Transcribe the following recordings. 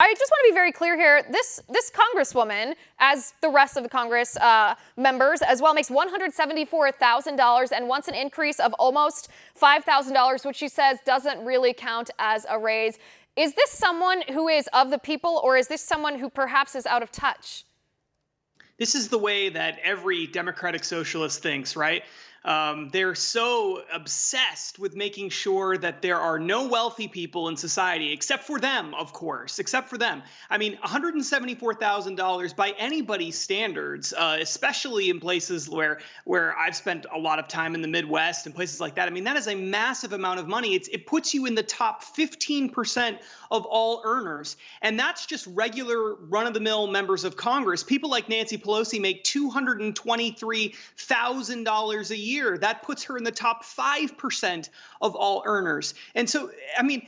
I just want to be very clear here. This congresswoman, as the rest of the Congress members as well, makes $174,000 and wants an increase of almost $5,000, which she says doesn't really count as a raise. Is this someone who is of the people, or is this someone who perhaps is out of touch? This is the way that every democratic socialist thinks, right? They're so obsessed with making sure that there are no wealthy people in society, except for them, of course, except for them. I mean, $174,000 by anybody's standards, especially in places where I've spent a lot of time in the Midwest and places like that. I mean, that is a massive amount of money. It puts you in the top 15% of all earners. And that's just regular run-of-the-mill members of Congress. People like Nancy Pelosi make $223,000 a year. That puts her in the top 5% of all earners. And so, I mean,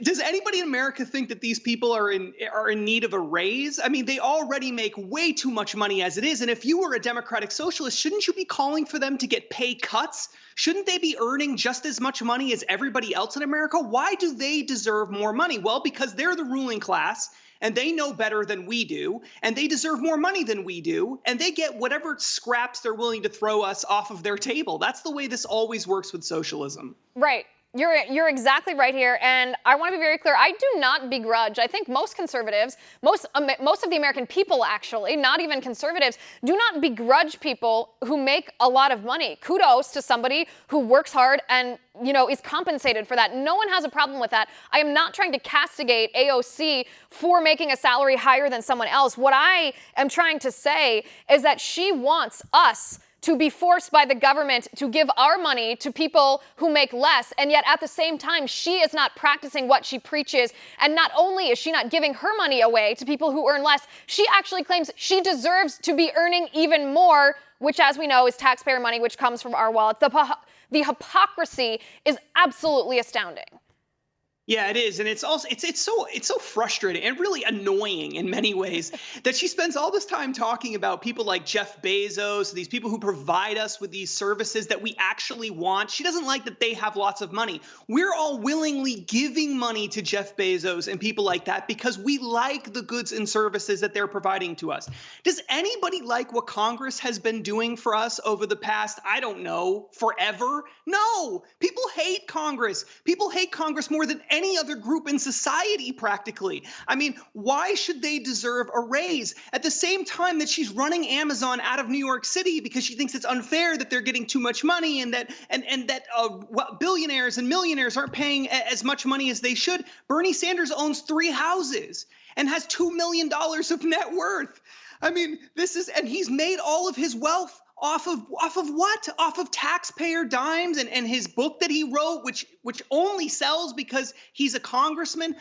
does anybody in America think that these people are in need of a raise? I mean, they already make way too much money as it is. And if you were a democratic socialist, shouldn't you be calling for them to get pay cuts? Shouldn't they be earning just as much money as everybody else in America? Why do they deserve more money? Well, because they're the ruling class, and they know better than we do, and they deserve more money than we do, and they get whatever scraps they're willing to throw us off of their table. That's the way this always works with socialism. Right. You're exactly right here, and I want to be very clear. I do not begrudge. I think most conservatives, most of the American people, actually, not even conservatives, do not begrudge people who make a lot of money. Kudos to somebody who works hard and is compensated for that. No one has a problem with that. I am not trying to castigate AOC for making a salary higher than someone else. What I am trying to say is that she wants us to be forced by the government to give our money to people who make less, and yet at the same time, she is not practicing what she preaches. And not only is she not giving her money away to people who earn less, she actually claims she deserves to be earning even more, which, as we know, is taxpayer money, which comes from our wallet. The hypocrisy is absolutely astounding. Yeah, it is. And it's also it's so frustrating and really annoying in many ways that she spends all this time talking about people like Jeff Bezos, these people who provide us with these services that we actually want. She doesn't like that they have lots of money. We're all willingly giving money to Jeff Bezos and people like that because we like the goods and services that they're providing to us. Does anybody like what Congress has been doing for us over the past, I don't know, forever? No. People hate Congress. People hate Congress more than any other group in society, practically. I mean, why should they deserve a raise at the same time that she's running Amazon out of New York City because she thinks it's unfair that they're getting too much money and that billionaires and millionaires aren't paying as much money as they should? Bernie Sanders owns 3 houses and has $2 million of net worth. I mean, and he's made all of his wealth off of what? Off of taxpayer dimes and his book that he wrote, which only sells because he's a congressman.